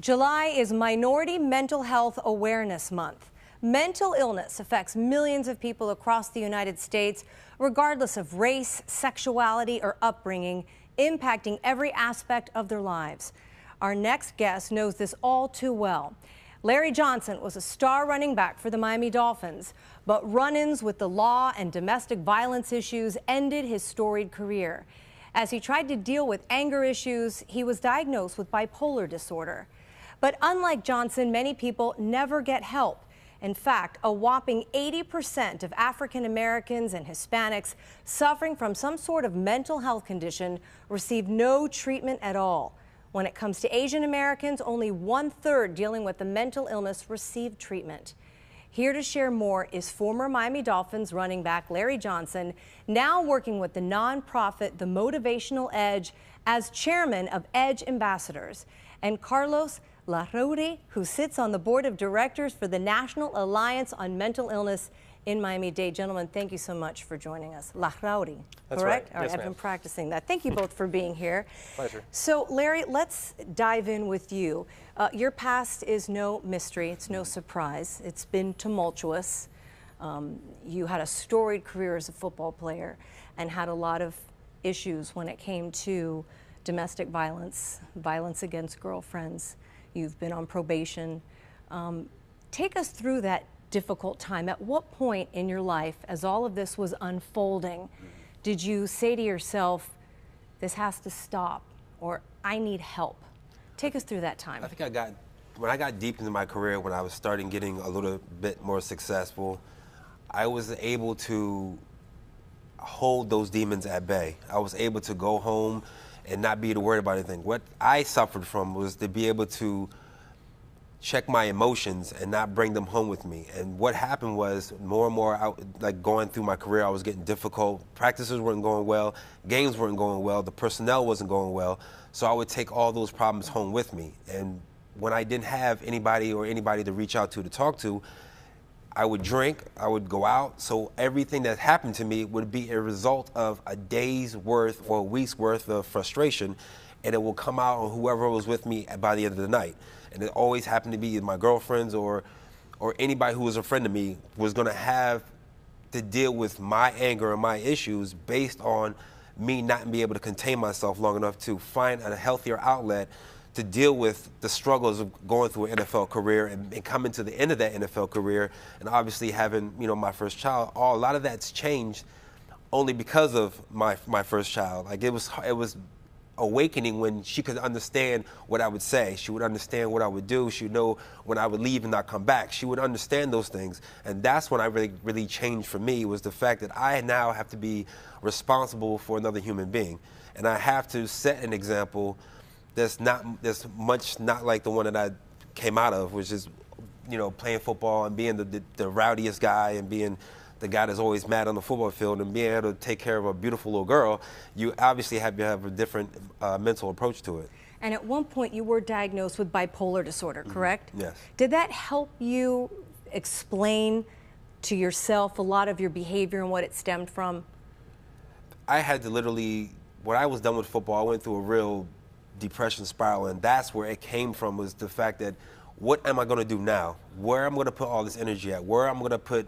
July is Minority Mental Health Awareness Month. Mental illness affects millions of people across the United States, regardless of race, sexuality, or upbringing, impacting every aspect of their lives. Our next guest knows this all too well. Larry Johnson was a star running back for the Miami Dolphins, but run-ins with the law and domestic violence issues ended his storied career. As he tried to deal with anger issues, he was diagnosed with bipolar disorder. But unlike Johnson, many people never get help. In fact, a whopping 80% of African Americans and Hispanics suffering from some sort of mental health condition receive no treatment at all. When it comes to Asian Americans, only 1/3 dealing with a mental illness receive treatment. Here to share more is former Miami Dolphins running back Larry Johnson, now working with the nonprofit The Motivational Edge as chairman of Edge Ambassadors, and Carlos Larrauri, who sits on the board of directors for the National Alliance on Mental Illness in Miami-Dade. Gentlemen, thank you so much for joining us. Larrauri, That's correct? right. All right, Yes, I've been practicing that. Thank you both for being here. Pleasure. So, Larry, let's dive in with you. Your past is no mystery. It's no surprise. It's been tumultuous. You had a storied career as a football player and had a lot of issues when it came to domestic violence, violence against girlfriends. You've been on probation. Take us through that difficult time. At what point in your life, as all of this was unfolding, did you say to yourself, this has to stop, or I need help? Take us through that time. I think when I got deep into my career, when I was starting getting a little bit more successful, I was able to hold those demons at bay. I was able to go home and not be worried about anything. What I suffered from was to be able to check my emotions and not bring them home with me. And what happened was more and more, like going through my career, I was getting difficult. Practices weren't going well, games weren't going well, the personnel wasn't going well. So I would take all those problems home with me. And when I didn't have anybody to reach out to talk to, I would drink, I would go out, so everything that happened to me would be a result of a day's worth or a week's worth of frustration, and it will come out on whoever was with me by the end of the night. And it always happened to be my girlfriends or anybody who was a friend of me was gonna have to deal with my anger and my issues based on me not being able to contain myself long enough to find a healthier outlet to deal with the struggles of going through an NFL career and coming to the end of that NFL career, and obviously having, my first child. A lot of that's changed only because of my first child. Like it was awakening when she could understand what I would say. She would understand what I would do. She would know when I would leave and not come back. She would understand those things, and that's when I really changed for me, was the fact that I now have to be responsible for another human being, and I have to set an example that's much not like the one that I came out of, which is, playing football and being the rowdiest guy and being the guy that's always mad on the football field and being able to take care of a beautiful little girl. You obviously have to have a different mental approach to it. And at one point you were diagnosed with bipolar disorder, correct? Yes. Did that help you explain to yourself a lot of your behavior and what it stemmed from? I had to literally, when I was done with football, I went through a real depression spiral, and that's where it came from, was the fact that what am I going to do now? Where am I going to put all this energy at? Where am I going to put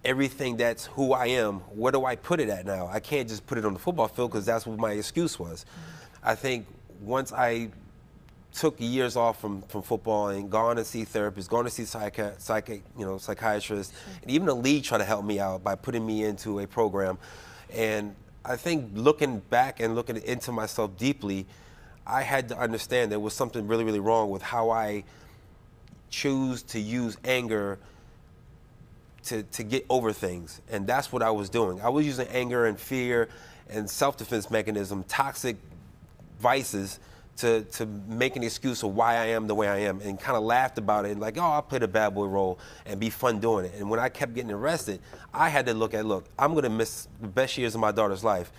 everything that's who I am? Where do I put it at now? I can't just put it on the football field because that's what my excuse was. I think once I took years off from football and gone to see therapists, gone to see psychiatrists, and even the league tried to help me out by putting me into a program. And I think looking back and looking into myself deeply, I had to understand there was something really, really wrong with how I choose to use anger to get over things. And that's what I was doing. I was using anger and fear and self-defense mechanism, toxic vices, to make an excuse of why I am the way I am, and kind of laughed about it and like, oh, I'll play the bad boy role and be fun doing it. And when I kept getting arrested, I had to look, I'm gonna miss the best years of my daughter's life,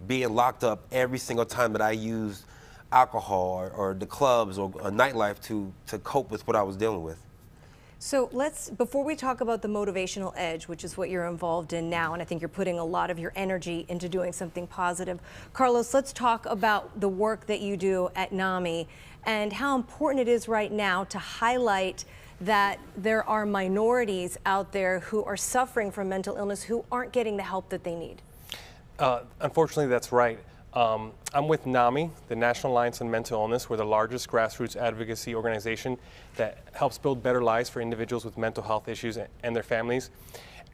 being locked up every single time that I used alcohol or the clubs or nightlife to cope with what I was dealing with. So before we talk about the motivational edge, which is what you're involved in now, and I think you're putting a lot of your energy into doing something positive, Carlos, let's talk about the work that you do at NAMI and how important it is right now to highlight that there are minorities out there who are suffering from mental illness who aren't getting the help that they need. Unfortunately, that's right. I'm with NAMI, the National Alliance on Mental Illness. We're the largest grassroots advocacy organization that helps build better lives for individuals with mental health issues and their families.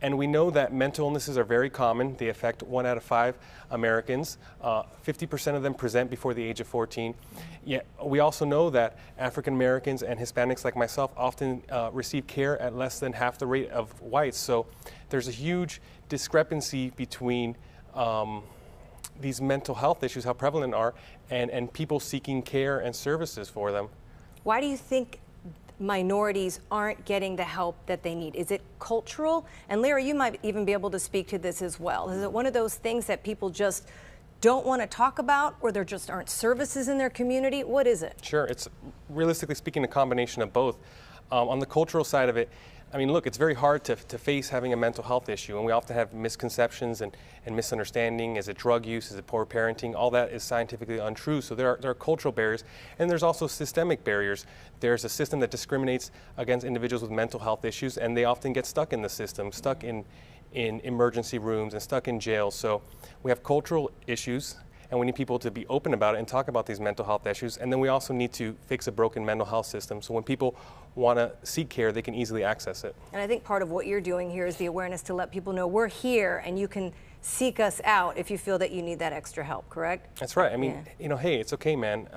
And we know that mental illnesses are very common. They affect 1 out of 5 Americans. 50% of them present before the age of 14. Yet we also know that African Americans and Hispanics like myself often receive care at less than half the rate of whites. So there's a huge discrepancy between these mental health issues, how prevalent are, and people seeking care and services for them. Why do you think minorities aren't getting the help that they need? Is it cultural? And Larry, you might even be able to speak to this as well. Is it one of those things that people just don't want to talk about, or there just aren't services in their community? What is it? Sure, it's realistically speaking a combination of both. On the cultural side of it, I mean, look, it's very hard to face having a mental health issue, and we often have misconceptions and misunderstanding. Is it drug use? Is it poor parenting? All that is scientifically untrue. So there are cultural barriers, and there's also systemic barriers. There's a system that discriminates against individuals with mental health issues, and they often get stuck in the system, stuck in emergency rooms and stuck in jail. So we have cultural issues, and we need people to be open about it and talk about these mental health issues. And then we also need to fix a broken mental health system. So when people want to seek care, they can easily access it. And I think part of what you're doing here is the awareness to let people know we're here and you can seek us out if you feel that you need that extra help, correct? That's right. I mean, you know, hey, it's okay, man.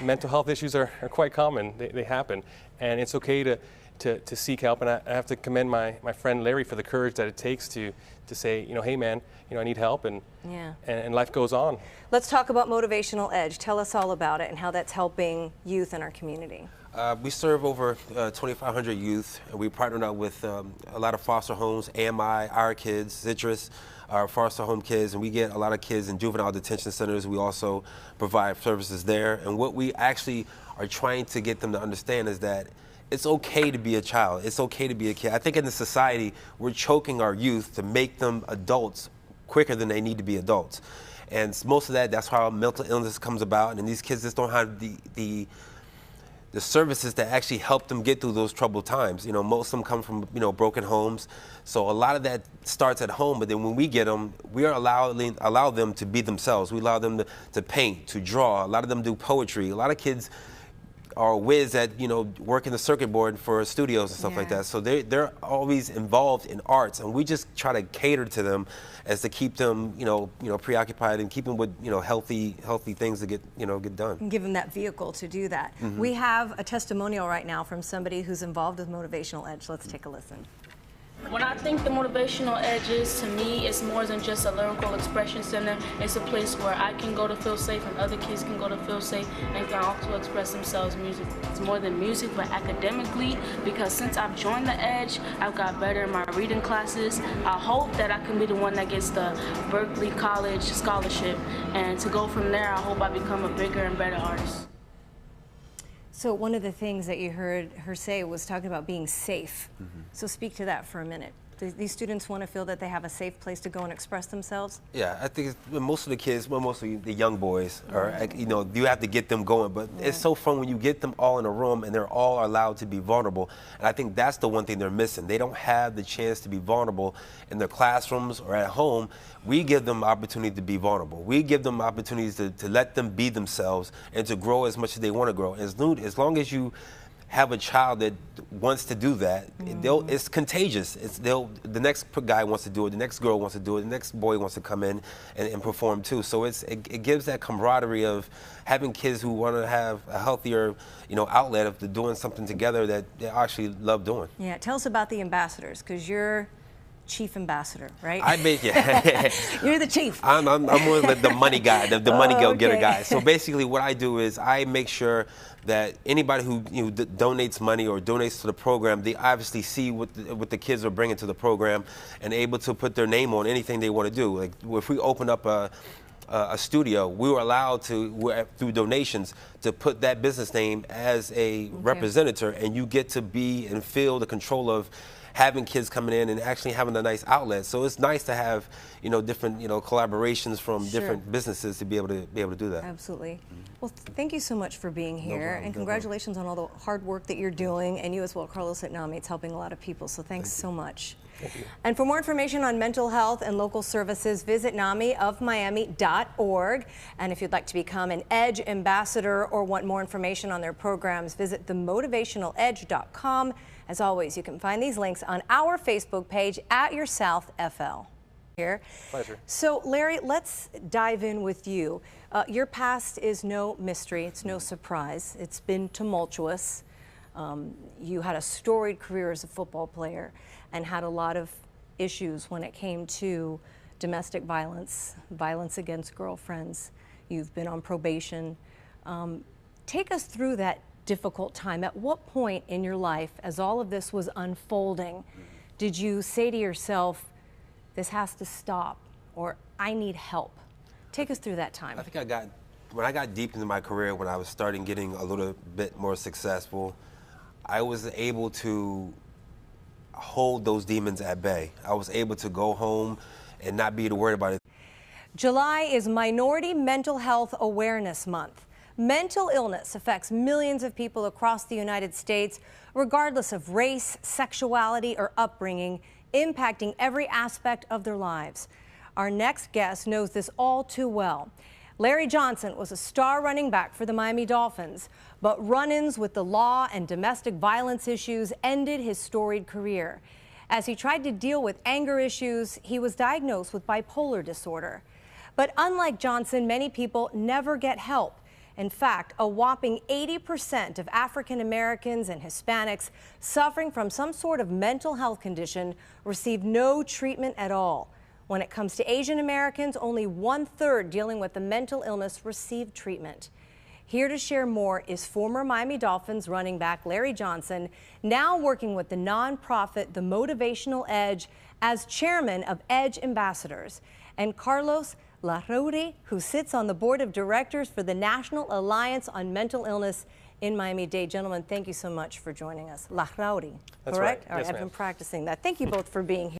Mental health issues are quite common. They happen. And it's okay to seek help. And I have to commend my friend Larry for the courage that it takes to say, you know, hey, man, you know, I need help, and life goes on. Let's talk about Motivational Edge. Tell us all about it and how that's helping youth in our community. We serve over 2,500 youth, and we partnered up with a lot of foster homes, AMI, Our Kids, Citrus, our foster home kids, and we get a lot of kids in juvenile detention centers. We also provide services there. And what we actually are trying to get them to understand is that it's okay to be a child. It's okay to be a kid. I think in the society, we're choking our youth to make them adults quicker than they need to be adults. And most of that's how mental illness comes about, and these kids just don't have the services that actually help them get through those troubled times. You know, most of them come from, you know, broken homes. So a lot of that starts at home, but then when we get them, we are allow them to be themselves. We allow them to paint, to draw. A lot of them do poetry. A lot of kids are whiz at, you know, working the circuit board for studios and stuff like that. So they're always involved in arts, and we just try to cater to them as to keep them, you know, preoccupied and keep them with, you know, healthy things to get done. And give them that vehicle to do that. We have a testimonial right now from somebody who's involved with Motivational Edge. Let's take a listen. When I think the Motivational Edge is, to me, it's more than just a lyrical expression center. It's a place where I can go to feel safe and other kids can go to feel safe and can also express themselves musically. It's more than music, but academically, because since I've joined the Edge, I've got better in my reading classes. I hope that I can be the one that gets the Berkeley College scholarship, and to go from there, I hope I become a bigger and better artist. So one of the things that you heard her say was talking about being safe. So speak to that for a minute. Do these students want to feel that they have a safe place to go and express themselves? Yeah, I think most of the kids, well, mostly the young boys, are, you know, you have to get them going. But it's so fun when you get them all in a room and they're all allowed to be vulnerable. And I think that's the one thing they're missing. They don't have the chance to be vulnerable in their classrooms or at home. We give them opportunity to be vulnerable. We give them opportunities to let them be themselves and to grow as much as they want to grow. As long as you have a child that wants to do that, it's contagious. The next guy wants to do it, the next girl wants to do it, the next boy wants to come in and perform too. So it gives that camaraderie of having kids who want to have a healthier, you know, outlet of doing something together that they actually love doing. Yeah, tell us about the ambassadors, because you're chief ambassador, right? You're the chief. I'm more like the money guy, the money go-getter guy. So basically what I do is I make sure that anybody who donates money or donates to the program, they obviously see what the kids are bringing to the program and able to put their name on anything they want to do. Like if we open up a a studio, we were allowed to, through donations, to put that business name as a representative, and you get to be and feel the control of having kids coming in and actually having a nice outlet. So it's nice to have, different, collaborations from different businesses to be able to do that. Absolutely. Well, thank you so much for being here, problem, and congratulations on all the hard work that you're doing, and you as well, Carlos, at NAMI. It's helping a lot of people, so thanks so much. Thank you. And for more information on mental health and local services, visit NAMIofmiami.org. And if you'd like to become an EDGE ambassador or want more information on their programs, visit themotivationaledge.com. As always, you can find these links on our Facebook page at Your South FL. Here. Pleasure. So, Larry, let's dive in with you. Your past is no mystery. It's no surprise. It's been tumultuous. You had a storied career as a football player and had a lot of issues when it came to domestic violence, violence against girlfriends. You've been on probation. Take us through that difficult time. At what point in your life, as all of this was unfolding, did you say to yourself, this has to stop, or I need help? Take us through that time. I think when I got deep into my career, when I was starting getting a little bit more successful, I was able to hold those demons at bay. I was able to go home and not be worried about it. July is Minority Mental Health Awareness Month. Mental illness affects millions of people across the United States, regardless of race, sexuality, or upbringing, impacting every aspect of their lives. Our next guest knows this all too well. Larry Johnson was a star running back for the Miami Dolphins, but run-ins with the law and domestic violence issues ended his storied career. As he tried to deal with anger issues, he was diagnosed with bipolar disorder. But unlike Johnson, many people never get help. In fact, a whopping 80% of African Americans and Hispanics suffering from some sort of mental health condition receive no treatment at all. When it comes to Asian Americans, only 1/3 dealing with a mental illness receive treatment. Here to share more is former Miami Dolphins running back Larry Johnson, now working with the nonprofit The Motivational Edge as chairman of EDGE Ambassadors, and Carlos Larrauri, who sits on the board of directors for the National Alliance on Mental Illness in Miami-Dade. Gentlemen, thank you so much for joining us. Larrauri, That's correct? right. All right, Yes, I've been practicing that. Thank you both for being here.